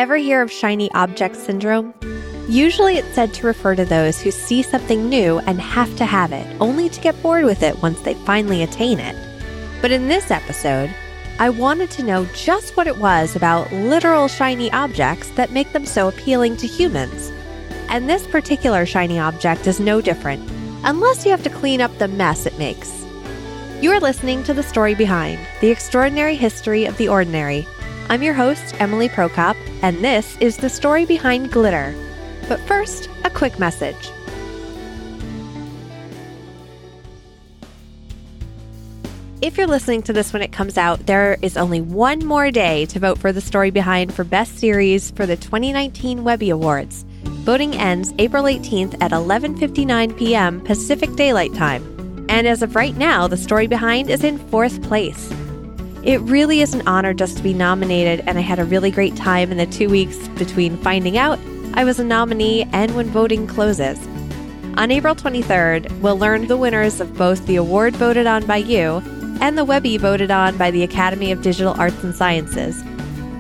Ever hear of shiny object syndrome? Usually it's said to refer to those who see something new and have to have it, only to get bored with it once they finally attain it. But in this episode, I wanted to know just what it was about literal shiny objects that make them so appealing to humans. And this particular shiny object is no different, unless you have to clean up the mess it makes. You are listening to The Story Behind, the extraordinary history of the ordinary. I'm your host, Emily Prokop, and this is The Story Behind Glitter. But first, a quick message. If you're listening to this when it comes out, there is only one more day to vote for The Story Behind for Best Series for the 2019 Webby Awards. Voting ends April 18th at 11:59 p.m. Pacific Daylight Time. And as of right now, The Story Behind is in 4th place. It really is an honor just to be nominated, and I had a really great time in the 2 weeks between finding out I was a nominee and when voting closes. On April 23rd, we'll learn the winners of both the award voted on by you and the Webby voted on by the Academy of Digital Arts and Sciences.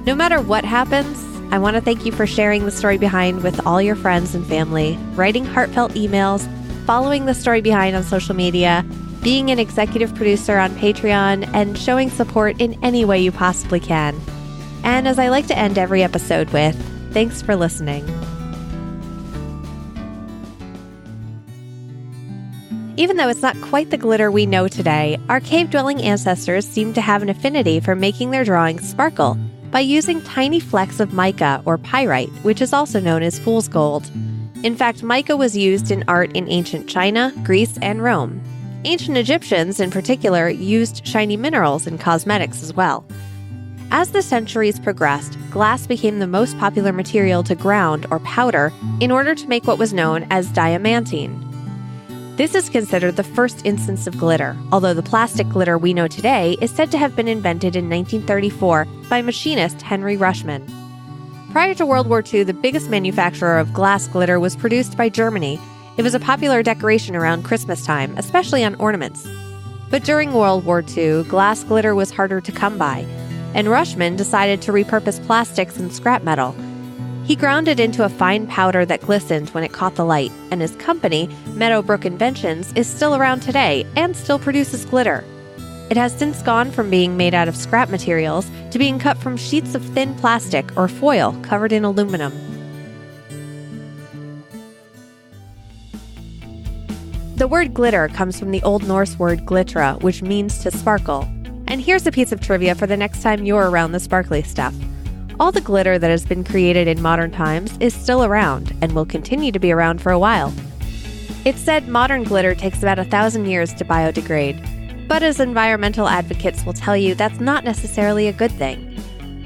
No matter what happens, I want to thank you for sharing The Story Behind with all your friends and family, writing heartfelt emails, following The Story Behind on social media, being an executive producer on Patreon, and showing support in any way you possibly can. And as I like to end every episode with, thanks for listening. Even though it's not quite the glitter we know today, our cave-dwelling ancestors seem to have an affinity for making their drawings sparkle by using tiny flecks of mica or pyrite, which is also known as fool's gold. In fact, mica was used in art in ancient China, Greece, and Rome. Ancient Egyptians, in particular, used shiny minerals in cosmetics as well. As the centuries progressed, glass became the most popular material to ground or powder in order to make what was known as diamantine. This is considered the first instance of glitter, although the plastic glitter we know today is said to have been invented in 1934 by machinist Henry Rushman. Prior to World War II, the biggest manufacturer of glass glitter was produced by Germany. It was a popular decoration around Christmas time, especially on ornaments. But during World War II, glass glitter was harder to come by, and Rushman decided to repurpose plastics and scrap metal. He ground it into a fine powder that glistened when it caught the light, and his company, Meadowbrook Inventions, is still around today and still produces glitter. It has since gone from being made out of scrap materials to being cut from sheets of thin plastic or foil covered in aluminum. The word glitter comes from the Old Norse word glittra, which means to sparkle. And here's a piece of trivia for the next time you're around the sparkly stuff. All the glitter that has been created in modern times is still around and will continue to be around for a while. It's said modern glitter takes about 1,000 years to biodegrade, but as environmental advocates will tell you, that's not necessarily a good thing.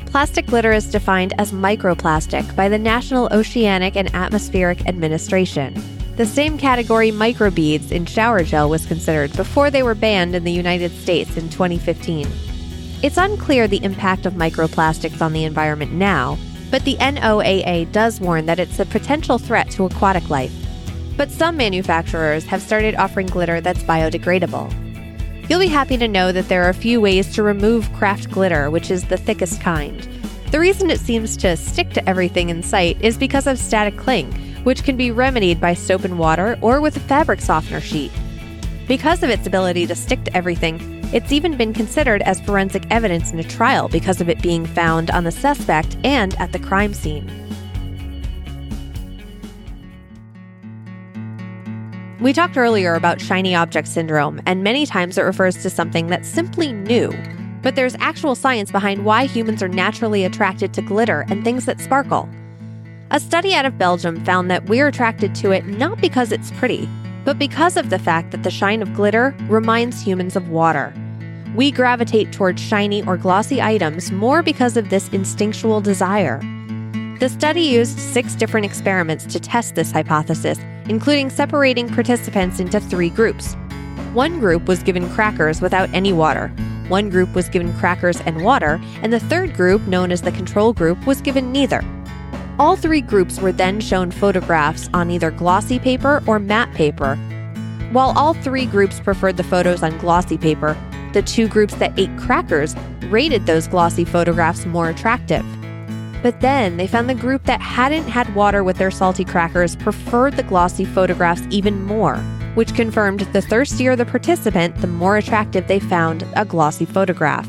Plastic glitter is defined as microplastic by the National Oceanic and Atmospheric Administration. The same category microbeads in shower gel was considered before they were banned in the United States in 2015. It's unclear the impact of microplastics on the environment now, but the NOAA does warn that it's a potential threat to aquatic life. But some manufacturers have started offering glitter that's biodegradable. You'll be happy to know that there are a few ways to remove craft glitter, which is the thickest kind. The reason it seems to stick to everything in sight is because of static cling, which can be remedied by soap and water or with a fabric softener sheet. Because of its ability to stick to everything, it's even been considered as forensic evidence in a trial because of it being found on the suspect and at the crime scene. We talked earlier about shiny object syndrome, and many times it refers to something that's simply new. But there's actual science behind why humans are naturally attracted to glitter and things that sparkle. A study out of Belgium found that we're attracted to it not because it's pretty, but because of the fact that the shine of glitter reminds humans of water. We gravitate towards shiny or glossy items more because of this instinctual desire. The study used 6 different experiments to test this hypothesis, including separating participants into 3 groups. One group was given crackers without any water, one group was given crackers and water, and the third group, known as the control group, was given neither. All 3 groups were then shown photographs on either glossy paper or matte paper. While all 3 groups preferred the photos on glossy paper, the 2 groups that ate crackers rated those glossy photographs more attractive. But then they found the group that hadn't had water with their salty crackers preferred the glossy photographs even more, which confirmed the thirstier the participant, the more attractive they found a glossy photograph.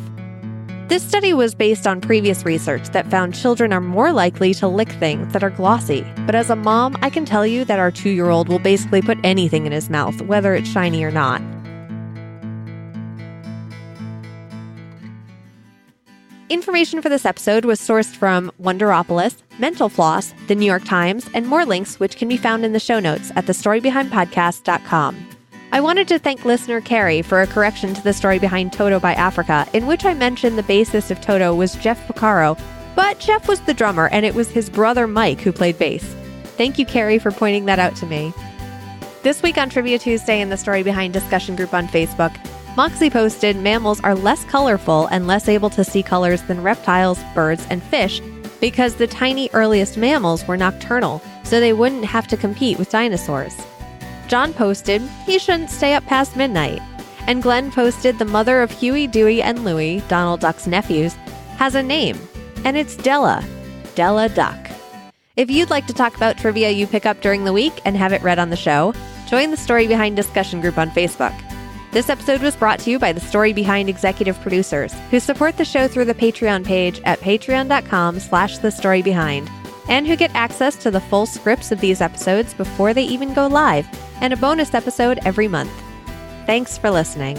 This study was based on previous research that found children are more likely to lick things that are glossy. But as a mom, I can tell you that our 2-year-old will basically put anything in his mouth, whether it's shiny or not. Information for this episode was sourced from Wonderopolis, Mental Floss, The New York Times, and more links which can be found in the show notes at thestorybehindpodcast.com. I wanted to thank listener Carrie for a correction to the story behind Toto by Africa, in which I mentioned the bassist of Toto was Jeff Porcaro, but Jeff was the drummer and it was his brother Mike who played bass. Thank you, Carrie, for pointing that out to me. This week on Trivia Tuesday in the Story Behind discussion group on Facebook, Moxie posted mammals are less colorful and less able to see colors than reptiles, birds, and fish because the tiny earliest mammals were nocturnal, so they wouldn't have to compete with dinosaurs. John posted, he shouldn't stay up past midnight. And Glenn posted, the mother of Huey, Dewey, and Louie, Donald Duck's nephews, has a name, and it's Della Duck. If you'd like to talk about trivia you pick up during the week and have it read on the show, join the Story Behind discussion group on Facebook. This episode was brought to you by the Story Behind executive producers, who support the show through the Patreon page at patreon.com/thestorybehind, and who get access to the full scripts of these episodes before they even go live, and a bonus episode every month. Thanks for listening.